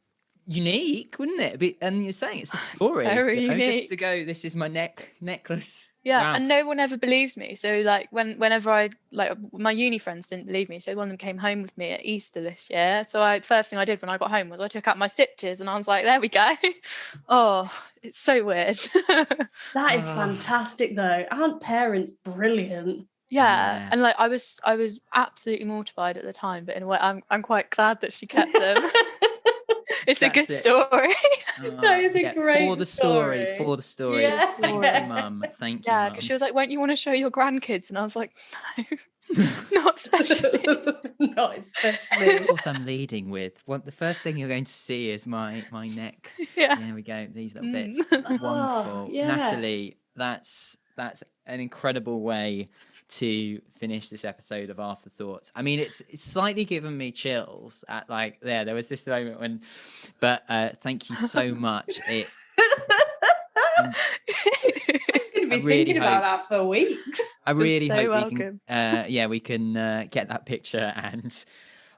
[SPEAKER 1] unique, wouldn't it? And you're saying it's a story.
[SPEAKER 3] Very unique.
[SPEAKER 1] Just to go, this is my necklace.
[SPEAKER 3] Yeah,
[SPEAKER 1] Wow.
[SPEAKER 3] and no one ever believes me. So like whenever I like my uni friends didn't believe me, so one of them came home with me at Easter this year. So first thing I did when I got home was I took out my stitches and I was like, there we go. Oh, it's so weird.
[SPEAKER 2] That is fantastic though. Aren't parents brilliant?
[SPEAKER 3] Yeah, and like I was absolutely mortified at the time, but in a way I'm quite glad that she kept them. It's a good story.
[SPEAKER 2] That is a great
[SPEAKER 1] for the story.
[SPEAKER 2] Yeah.
[SPEAKER 1] Thank you, Mum. Thank you.
[SPEAKER 3] Yeah, because she was like, "Won't you want to show your grandkids?" And I was like, "No, not especially."
[SPEAKER 2] Not especially.
[SPEAKER 1] That's what I'm leading with. The first thing you're going to see is my neck.
[SPEAKER 3] Yeah.
[SPEAKER 1] There we go. These little bits.
[SPEAKER 2] Oh,
[SPEAKER 1] Wonderful.
[SPEAKER 2] yeah.
[SPEAKER 1] Natalie, that's an incredible way to finish this episode of Afterthoughts. I mean, it's slightly given me chills at like there was this moment when, but thank you so much.
[SPEAKER 2] I'm going to be thinking about that for weeks.
[SPEAKER 1] I really
[SPEAKER 3] so
[SPEAKER 1] hope
[SPEAKER 3] welcome.
[SPEAKER 1] we can get that picture and.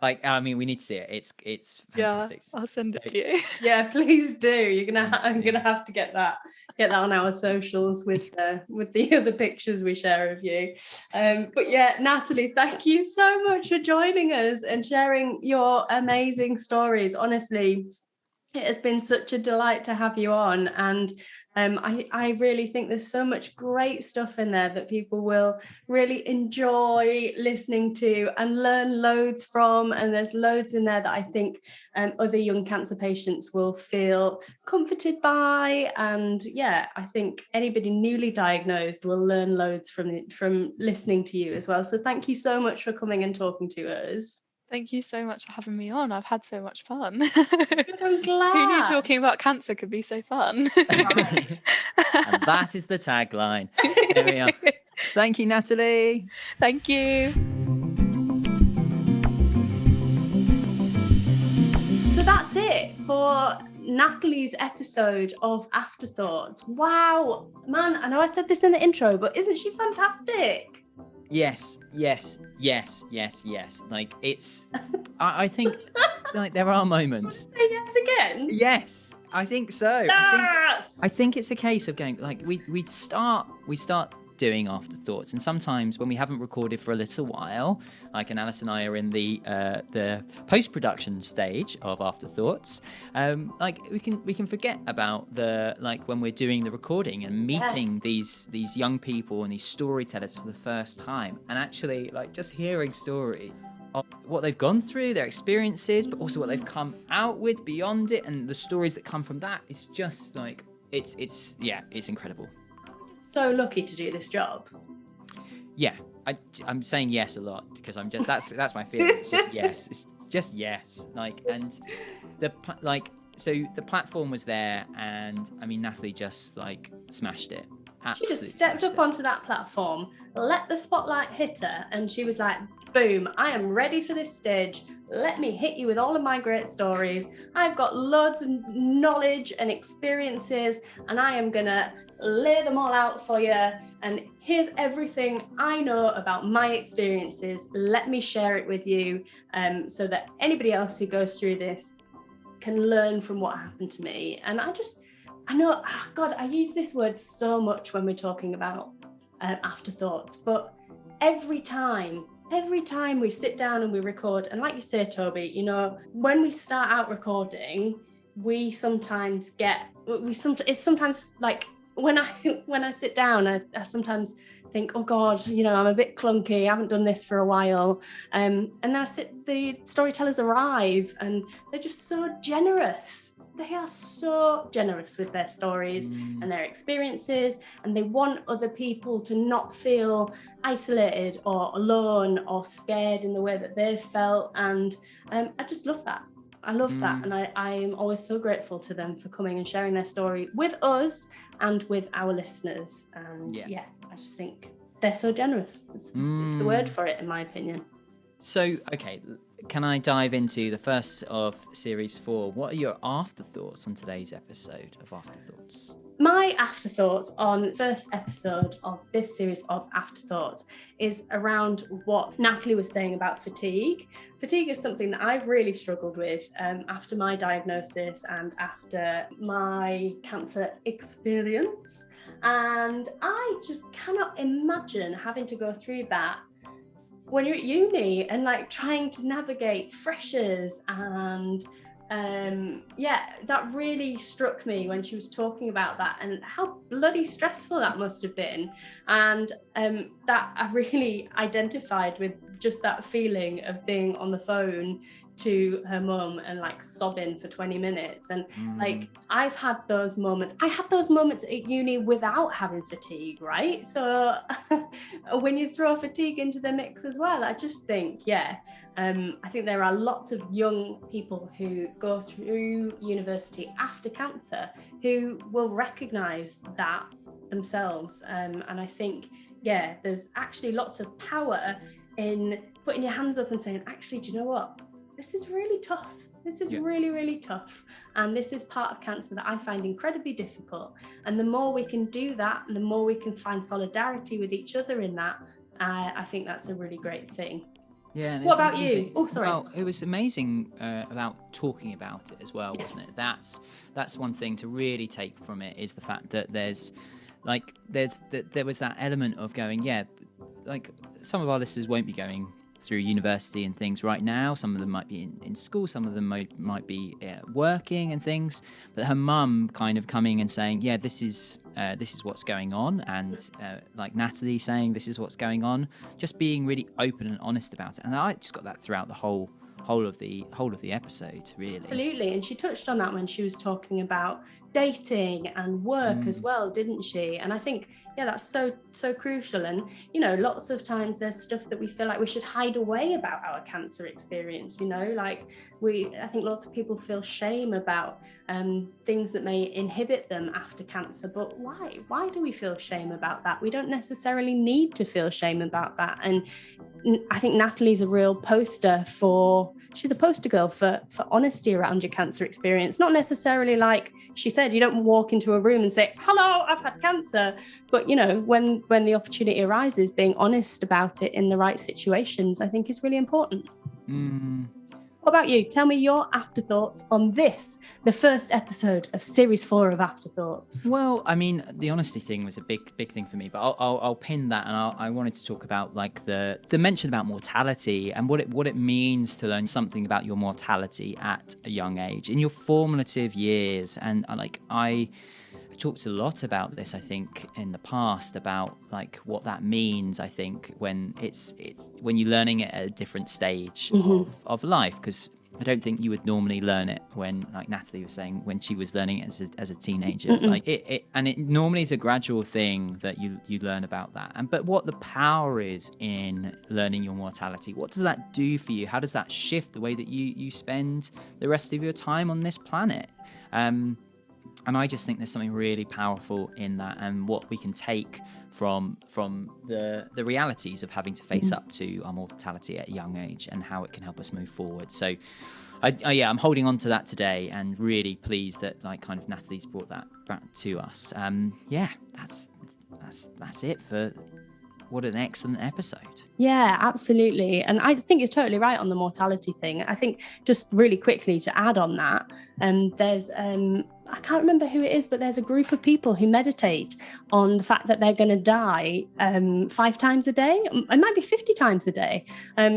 [SPEAKER 1] Like, I mean, we need to see it. It's fantastic.
[SPEAKER 3] Yeah, I'll send it to you.
[SPEAKER 2] Yeah, please do. I'm gonna have to get that on our socials with the other pictures we share of you. But yeah, Natalie, thank you so much for joining us and sharing your amazing stories. Honestly, it has been such a delight to have you on, and I really think there's so much great stuff in there that people will really enjoy listening to and learn loads from, and there's loads in there that I think other young cancer patients will feel comforted by, and yeah, I think anybody newly diagnosed will learn loads from listening to you as well. So thank you so much for coming and talking to us.
[SPEAKER 3] Thank you so much for having me on. I've had so much fun.
[SPEAKER 2] I'm glad.
[SPEAKER 3] Who knew talking about cancer could be so fun?
[SPEAKER 1] And that is the tagline. There we are. Thank you, Natalie.
[SPEAKER 3] Thank you.
[SPEAKER 2] So that's it for Natalie's episode of Afterthoughts. Wow, man, I know I said this in the intro, but isn't she fantastic?
[SPEAKER 1] Yes. Like it's, I think, like there are moments.
[SPEAKER 2] Say yes again.
[SPEAKER 1] Yes, I think so.
[SPEAKER 2] Yes.
[SPEAKER 1] I think it's a case of going like we start doing Afterthoughts, and sometimes when we haven't recorded for a little while, like Alice and I are in the post-production stage of Afterthoughts, like we can forget about the like when we're doing the recording and meeting these young people and these storytellers for the first time, and actually like just hearing story of what they've gone through, their experiences, but also what they've come out with beyond it, and the stories that come from that. It's just like it's incredible.
[SPEAKER 2] So lucky to do this job.
[SPEAKER 1] Yeah, I'm saying yes a lot because I'm just that's my feeling. It's just yes. It's just yes. Like, and the platform was there, and I mean Natalie just like smashed it.
[SPEAKER 2] She just stepped up onto that platform, let the spotlight hit her, and she was like, boom, I am ready for this stage. Let me hit you with all of my great stories. I've got loads of knowledge and experiences, and I am going to lay them all out for you. And here's everything I know about my experiences. Let me share it with you, so that anybody else who goes through this can learn from what happened to me. And I know, God, I use this word so much when we're talking about afterthoughts, but every time we sit down and we record, and like you say, Toby, you know, when we start out recording, it's sometimes like when I sit down, I sometimes think, oh God, you know, I'm a bit clunky, I haven't done this for a while. And then the storytellers arrive and they're just so generous. They are so generous with their stories and their experiences, and they want other people to not feel isolated or alone or scared in the way that they've felt. And I just love that. I love that. And I am always so grateful to them for coming and sharing their story with us and with our listeners. And yeah I just think they're so generous. It's the word for it, in my opinion.
[SPEAKER 1] So, okay, can I dive into the first of series 4? What are your afterthoughts on today's episode of Afterthoughts?
[SPEAKER 2] My afterthoughts on the first episode of this series of Afterthoughts is around what Natalie was saying about fatigue. Fatigue is something that I've really struggled with after my diagnosis and after my cancer experience. And I just cannot imagine having to go through that when you're at uni and like trying to navigate freshers. And that really struck me when she was talking about that and how bloody stressful that must have been. And that I really identified with just that feeling of being on the phone to her mum and like sobbing for 20 minutes. And like I've had those moments. I had those moments at uni without having fatigue, right? So when you throw fatigue into the mix as well, I just think, I think there are lots of young people who go through university after cancer who will recognise that themselves. And I think, there's actually lots of power in putting your hands up and saying, actually, do you know what? This is really tough. This is really, really tough. And this is part of cancer that I find incredibly difficult. And the more we can do that, and the more we can find solidarity with each other in that, I think that's a really great thing.
[SPEAKER 1] Yeah.
[SPEAKER 2] What about you? Oh, sorry.
[SPEAKER 1] Well, it was amazing about talking about it as well, wasn't it? That's one thing to really take from it, is the fact that there was that element of going, like some of our listeners won't be going through university and things right now. Some of them might be in school, some of them might be working and things, but her mum kind of coming and saying, this is what's going on, and like Natalie saying this is what's going on, just being really open and honest about it. And I just got that throughout the whole of the episode, really. Absolutely.
[SPEAKER 2] And she touched on that when she was talking about dating and work as well, didn't she? And I think that's so crucial. And lots of times there's stuff that we feel like we should hide away about our cancer experience, like I think lots of people feel shame about things that may inhibit them after cancer. But why do we feel shame about that? We don't necessarily need to feel shame about that. And I think Natalie's a real poster she's a poster girl for honesty around your cancer experience. Not necessarily like she said, you don't walk into a room and say, hello, I've had cancer. But, when the opportunity arises, being honest about it in the right situations, I think is really important. What about you? Tell me your afterthoughts on this, the first episode of Series 4 of Afterthoughts.
[SPEAKER 1] Well, I mean, the honesty thing was a big thing for me, but I'll pin that, and I wanted to talk about like the mention about mortality and what it means to learn something about your mortality at a young age in your formative years. And like I've talked a lot about this, I think, in the past about like what that means. I think when it's when you're learning it at a different stage of life, because I don't think you would normally learn it when, like Natalie was saying, when she was learning it as a teenager. Like it normally is a gradual thing that you learn about that. But what the power is in learning your mortality, what does that do for you? How does that shift the way that you spend the rest of your time on this planet? And I just think there's something really powerful in that, and what we can take from the realities of having to face up to our mortality at a young age and how it can help us move forward. So I'm holding on to that today, and really pleased that like kind of Natalie's brought that back to us. That's it for what an excellent episode.
[SPEAKER 2] Yeah, absolutely. And I think you're totally right on the mortality thing. I think just really quickly to add on that, there's I can't remember who it is, but there's a group of people who meditate on the fact that they're going to die 5 times a day. It might be 50 times a day,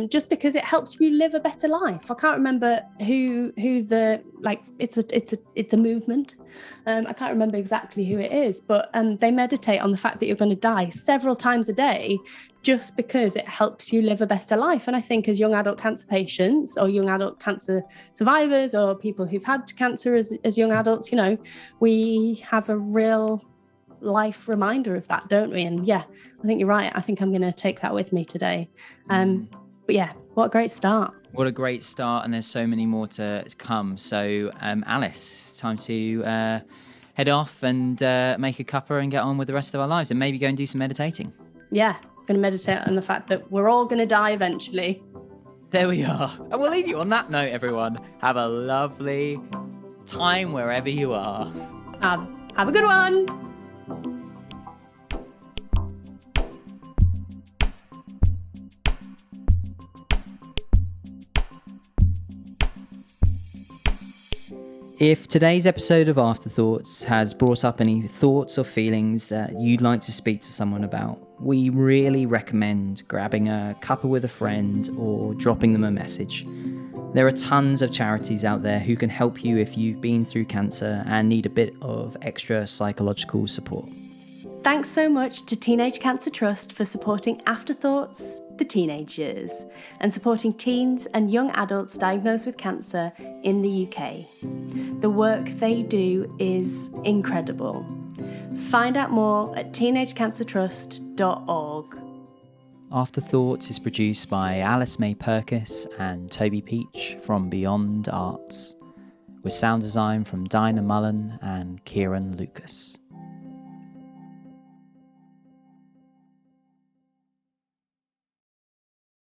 [SPEAKER 2] just because it helps you live a better life. I can't remember who the, like, it's a movement. I can't remember exactly who it is, but they meditate on the fact that you're going to die several times a day, just because it helps you live a better life. And I think as young adult cancer patients or young adult cancer survivors or people who've had cancer as young adults, you know, we have a real life reminder of that, don't we? And yeah, I think you're right. I think I'm going to take that with me today. But yeah, what a great start.
[SPEAKER 1] What a great start. And there's so many more to come. So Alice, time to head off and make a cuppa and get on with the rest of our lives, and maybe go and do some meditating.
[SPEAKER 2] Yeah. Going to meditate on the fact that we're all going to die eventually.
[SPEAKER 1] There we are. And we'll leave you on that note, everyone. Have a lovely time wherever you are.
[SPEAKER 2] Have a good one.
[SPEAKER 1] If today's episode of Afterthoughts has brought up any thoughts or feelings that you'd like to speak to someone about, we really recommend grabbing a cuppa with a friend or dropping them a message. There are tons of charities out there who can help you if you've been through cancer and need a bit of extra psychological support.
[SPEAKER 2] Thanks so much to Teenage Cancer Trust for supporting Afterthoughts, the teenage years, and supporting teens and young adults diagnosed with cancer in the UK. The work they do is incredible. Find out more at teenagecancertrust.org.
[SPEAKER 1] Afterthoughts is produced by Alice May Purkiss and Toby Peach from Beyond Arts, with sound design from Dinah Mullen and Kieran Lucas.